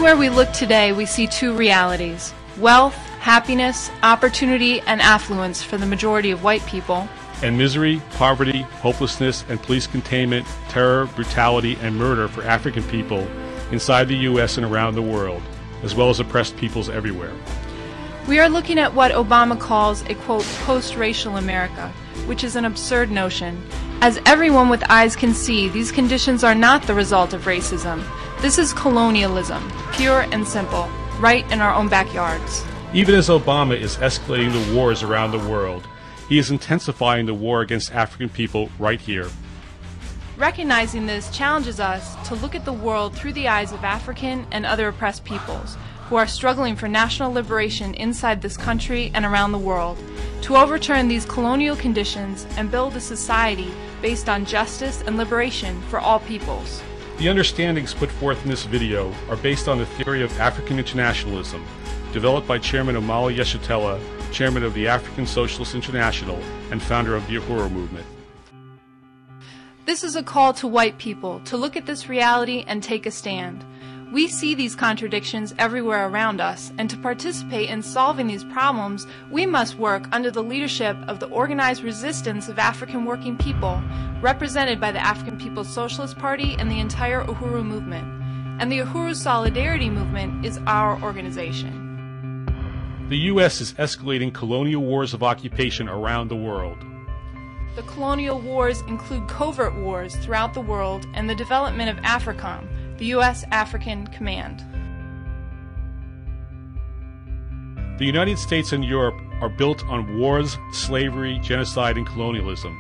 Everywhere we look today, we see two realities: wealth, happiness, opportunity, and affluence for the majority of white people, and misery, poverty, hopelessness, and police containment, terror, brutality, and murder for African people inside the U.S. and around the world, as well as oppressed peoples everywhere. We are looking at what Obama calls a, quote, post-racial America, which is an absurd notion. As everyone with eyes can see, these conditions are not the result of racism. This is colonialism, pure and simple, right in our own backyards. Even as Obama is escalating the wars around the world, he is intensifying the war against African people right here. Recognizing this challenges us to look at the world through the eyes of African and other oppressed peoples who are struggling for national liberation inside this country and around the world, to overturn these colonial conditions and build a society based on justice and liberation for all peoples. The understandings put forth in this video are based on the theory of African internationalism, developed by Chairman Omala Yeshitela, Chairman of the African Socialist International and founder of the Uhuru Movement. This is a call to white people to look at this reality and take a stand. We see these contradictions everywhere around us, and to participate in solving these problems, we must work under the leadership of the organized resistance of African working people, represented by the African People's Socialist Party and the entire Uhuru Movement. And the Uhuru Solidarity Movement is our organization. The U.S. is escalating colonial wars of occupation around the world. The colonial wars include covert wars throughout the world and the development of AFRICOM, the U.S. African Command. The United States and Europe are built on wars, slavery, genocide, and colonialism,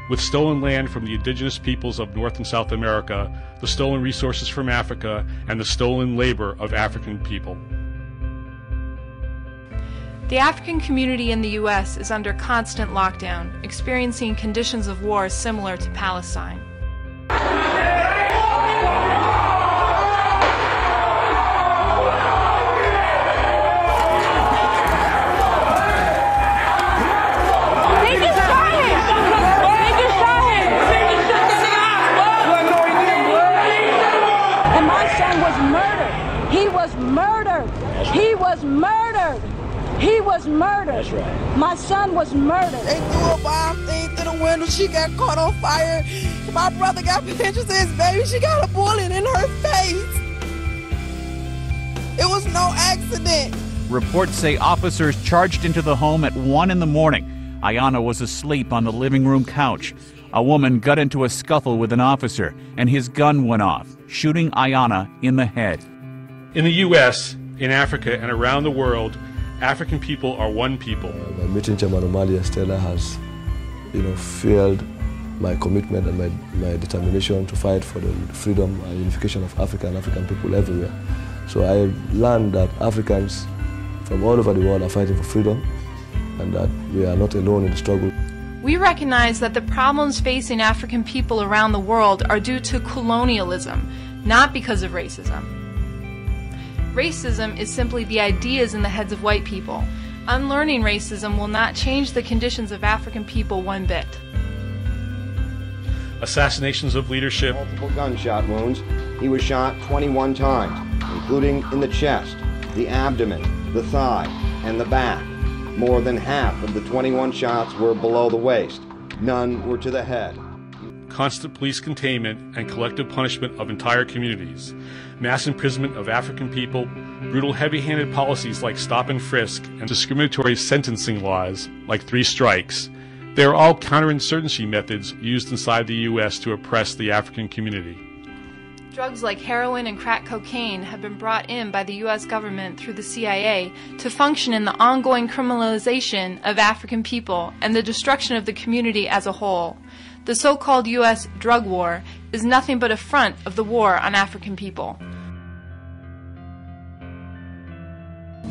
with stolen land from the indigenous peoples of North and South America, the stolen resources from Africa, and the stolen labor of African people. The African community in the U.S. is under constant lockdown, experiencing conditions of war similar to Palestine. And my son was murdered. He was murdered. He was murdered. He was murdered. That's right. My son was murdered. They threw a bomb thing through the window. She got caught on fire. My brother got pictures of his baby. She got a bullet in her face. It was no accident. Reports say officers charged into the home at 1 in the morning. Ayanna was asleep on the living room couch. A woman got into a scuffle with an officer, and his gun went off, shooting Ayanna in the head. In the U.S., in Africa, and around the world, African people are one people. My meeting Chairman Omala Yeshitela has, fueled my commitment and my determination to fight for the freedom and unification of Africa and African people everywhere. So I learned that Africans from all over the world are fighting for freedom, and that we are not alone in the struggle. We recognize that the problems facing African people around the world are due to colonialism, not because of racism. Racism is simply the ideas in the heads of white people. Unlearning racism will not change the conditions of African people one bit. Assassinations of leadership. Multiple gunshot wounds. He was shot 21 times, including in the chest, the abdomen, the thigh, and the back. More than half of the 21 shots were below the waist. None were to the head. Constant police containment and collective punishment of entire communities, mass imprisonment of African people, brutal heavy-handed policies like stop and frisk, and discriminatory sentencing laws like 3 strikes. They are all counterinsurgency methods used inside the U.S. to oppress the African community. Drugs like heroin and crack cocaine have been brought in by the U.S. government through the CIA to function in the ongoing criminalization of African people and the destruction of the community as a whole. The so-called U.S. drug war is nothing but a front of the war on African people.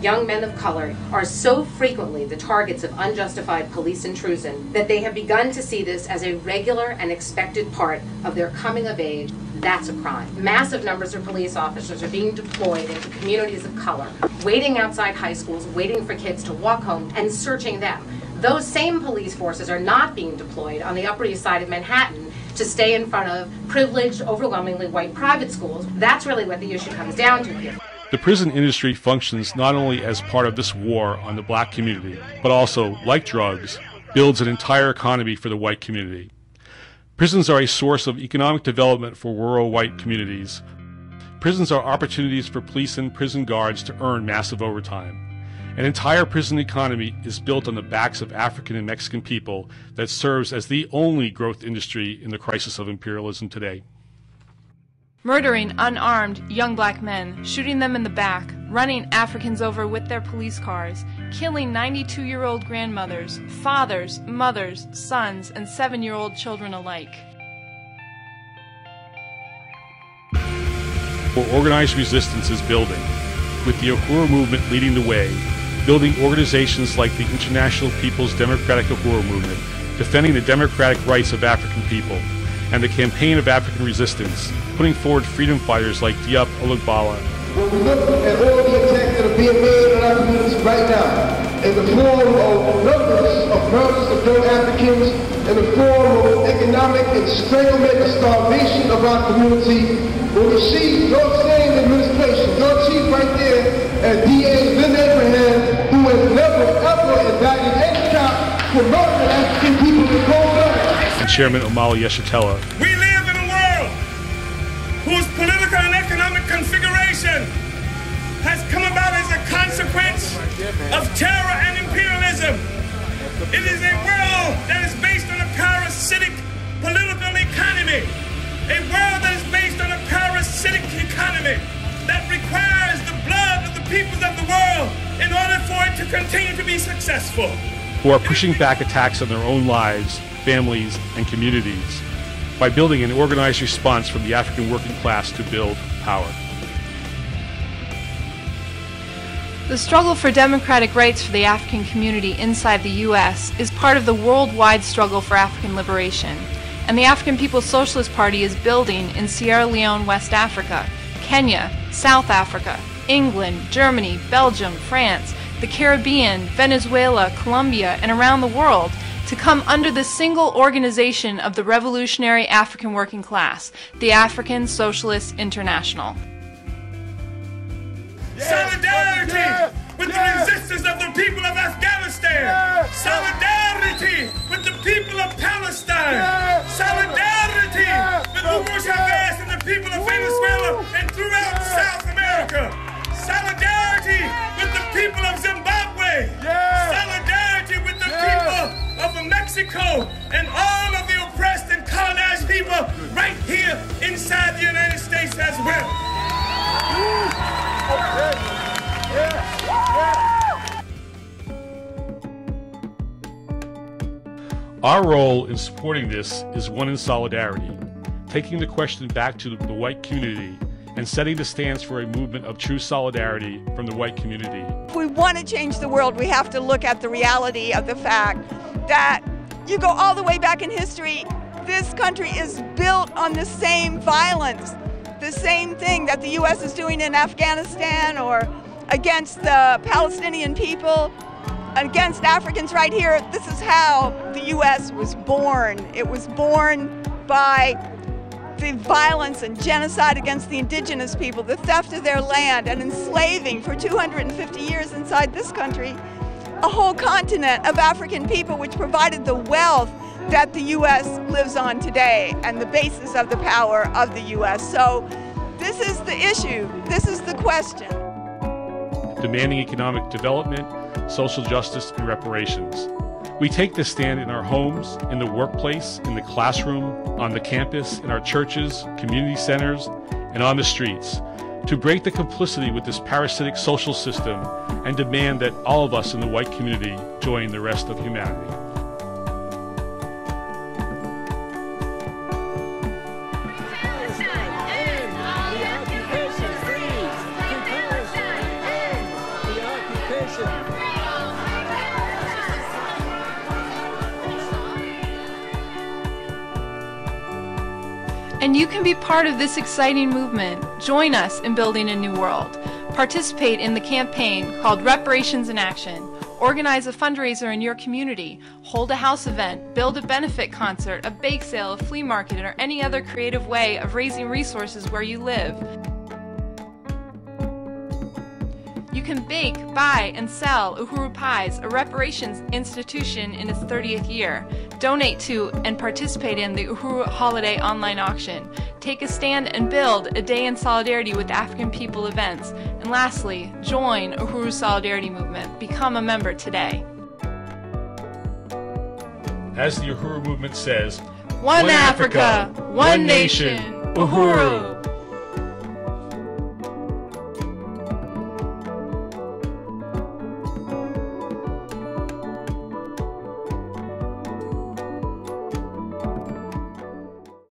Young men of color are so frequently the targets of unjustified police intrusion that they have begun to see this as a regular and expected part of their coming of age. That's a crime. Massive numbers of police officers are being deployed into communities of color, waiting outside high schools, waiting for kids to walk home and searching them. Those same police forces are not being deployed on the Upper East Side of Manhattan to stay in front of privileged, overwhelmingly white private schools. That's really what the issue comes down to here. The prison industry functions not only as part of this war on the black community, but also, like drugs, builds an entire economy for the white community. Prisons are a source of economic development for rural white communities. Prisons are opportunities for police and prison guards to earn massive overtime. An entire prison economy is built on the backs of African and Mexican people that serves as the only growth industry in the crisis of imperialism today. Murdering unarmed young black men, shooting them in the back, running Africans over with their police cars, killing 92-year-old grandmothers, fathers, mothers, sons, and 7-year-old children alike. Where organized resistance is building, with the Uhuru Movement leading the way, building organizations like the International People's Democratic Uhuru Movement, defending the democratic rights of African people, and the Campaign of African Resistance, putting forward freedom fighters like Diop Olugbala. When we look at all the attacks that are being made on our communities right now, in the form of numbers of murders of young Africans, in the form of economic estranglement and starvation of our community, when we see your same administration, your chief right there, and DA Lynn Abraham, who has never ever indicted any cop for murdering African people in cold blood. And Chairman Omali Yeshitela. We live in a world whose political and economic configuration has come about as a consequence of terror and imperialism. It is a world that is based on a parasitic political economy, a world that is based on a parasitic economy that requires the blood of the peoples of the world in order for it to continue to be successful. Who are pushing back attacks on their own lives, families, and communities by building an organized response from the African working class to build power. The struggle for democratic rights for the African community inside the U.S. is part of the worldwide struggle for African liberation, and the African People's Socialist Party is building in Sierra Leone, West Africa, Kenya, South Africa, England, Germany, Belgium, France, the Caribbean, Venezuela, Colombia, and around the world to come under the single organization of the revolutionary African working class, the African Socialist International. Solidarity with the resistance of the people of Afghanistan. Solidarity with the people of Palestine. Solidarity with Hugo Chavez and the people of Venezuela and throughout South America. Solidarity with the people of Zimbabwe. Solidarity with the people of Mexico and all of the oppressed and colonized people right here inside the United States as well. Our role in supporting this is one in solidarity, taking the question back to the white community and setting the stance for a movement of true solidarity from the white community. If we want to change the world, we have to look at the reality of the fact that you go all the way back in history, this country is built on the same violence, the same thing that the U.S. is doing in Afghanistan or against the Palestinian people, against Africans right here. This is how the U.S. was born. It was born by the violence and genocide against the indigenous people, the theft of their land, and enslaving for 250 years inside this country a whole continent of African people, which provided the wealth that the U.S. lives on today and the basis of the power of the U.S. So this is the issue. This is the question. Demanding economic development, social justice, and reparations. We take this stand in our homes, in the workplace, in the classroom, on the campus, in our churches, community centers, and on the streets to break the complicity with this parasitic social system and demand that all of us in the white community join the rest of humanity. And you can be part of this exciting movement. Join us in building a new world. Participate in the campaign called Reparations in Action. Organize a fundraiser in your community. Hold a house event. Build a benefit concert, a bake sale, a flea market, or any other creative way of raising resources where you live. You can bake, buy, and sell Uhuru Pies, a reparations institution in its 30th year. Donate to and participate in the Uhuru Holiday online auction. Take a stand and build a Day in Solidarity with African People events. And lastly, join Uhuru Solidarity Movement. Become a member today. As the Uhuru Movement says, One Africa, one nation, Uhuru.